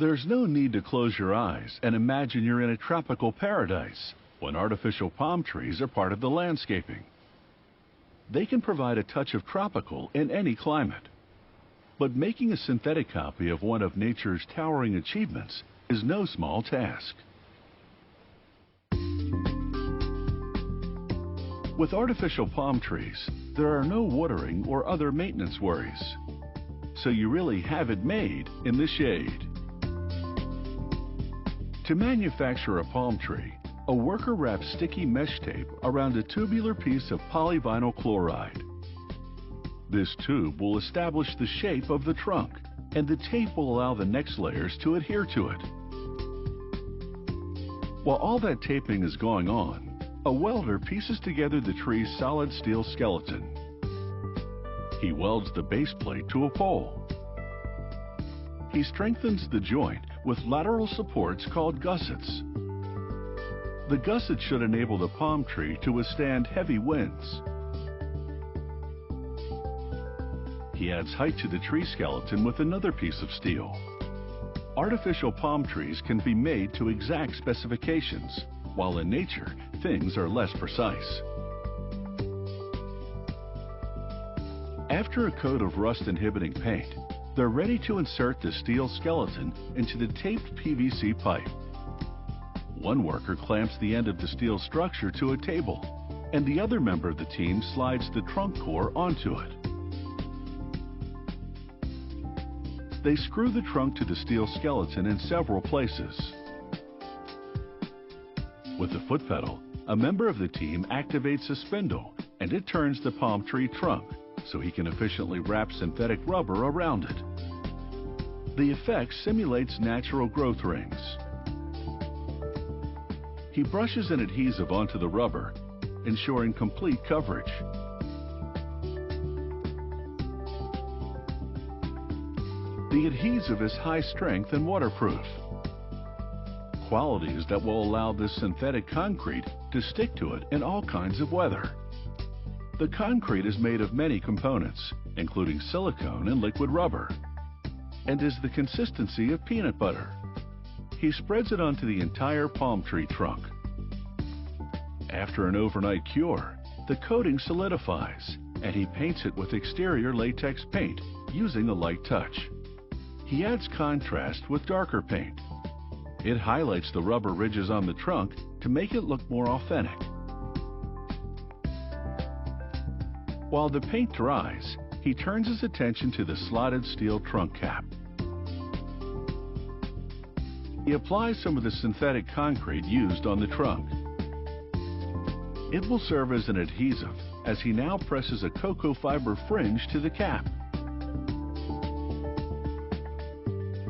There's no need to close your eyes and imagine you're in a tropical paradise when artificial palm trees are part of the landscaping. They can provide a touch of tropical in any climate. But making a synthetic copy of one of nature's towering achievements is no small task. With artificial palm trees, there are no watering or other maintenance worries. So you really have it made in the shade. To manufacture a palm tree, a worker wraps sticky mesh tape around a tubular piece of polyvinyl chloride. This tube will establish the shape of the trunk, and the tape will allow the next layers to adhere to it. While all that taping is going on, a welder pieces together the tree's solid steel skeleton. He welds the base plate to a pole. He strengthens the joint with lateral supports called gussets. The gusset should enable the palm tree to withstand heavy winds. He adds height to the tree skeleton with another piece of steel. Artificial palm trees can be made to exact specifications, while in nature, things are less precise. After a coat of rust-inhibiting paint, they're ready to insert the steel skeleton into the taped PVC pipe. One worker clamps the end of the steel structure to a table, and the other member of the team slides the trunk core onto it. They screw the trunk to the steel skeleton in several places. With the foot pedal, a member of the team activates a spindle, and it turns the palm tree trunk so he can efficiently wrap synthetic rubber around it. The effect simulates natural growth rings. He brushes an adhesive onto the rubber, ensuring complete coverage. The adhesive is high strength and waterproof, qualities that will allow this synthetic concrete to stick to it in all kinds of weather. The concrete is made of many components, including silicone and liquid rubber, and is the consistency of peanut butter. He spreads it onto the entire palm tree trunk. After an overnight cure, the coating solidifies, and he paints it with exterior latex paint using a light touch. He adds contrast with darker paint. It highlights the rubber ridges on the trunk to make it look more authentic. While the paint dries, he turns his attention to the slotted steel trunk cap. He applies some of the synthetic concrete used on the trunk. It will serve as an adhesive as he now presses a cocoa fiber fringe to the cap.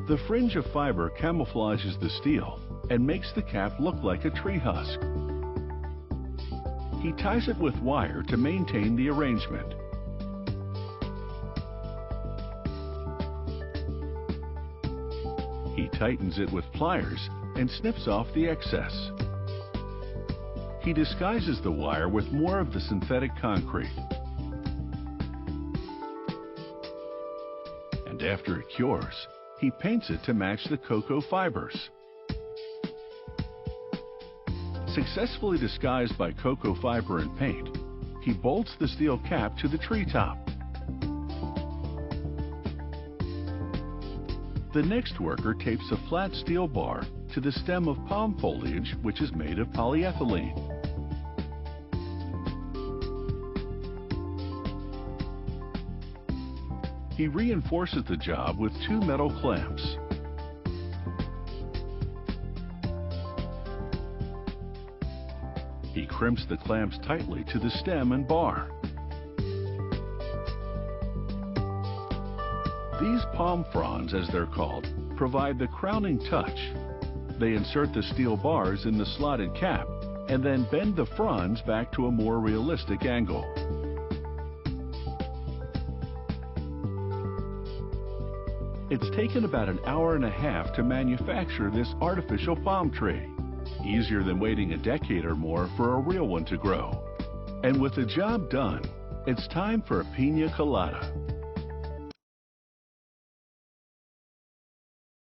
The fringe of fiber camouflages the steel and makes the cap look like a tree husk. He ties it with wire to maintain the arrangement. He tightens it with pliers and snips off the excess. He disguises the wire with more of the synthetic concrete. And after it cures, he paints it to match the cocoa fibers. Successfully disguised by cocoa fiber and paint, he bolts the steel cap to the treetop. The next worker tapes a flat steel bar to the stem of palm foliage, which is made of polyethylene. He reinforces the job with 2 metal clamps. He crimps the clamps tightly to the stem and bar. These palm fronds, as they're called, provide the crowning touch. They insert the steel bars in the slotted cap and then bend the fronds back to a more realistic angle. It's taken about an hour and a half to manufacture this artificial palm tree. Easier than waiting a decade or more for a real one to grow. And with the job done, it's time for a piña colada.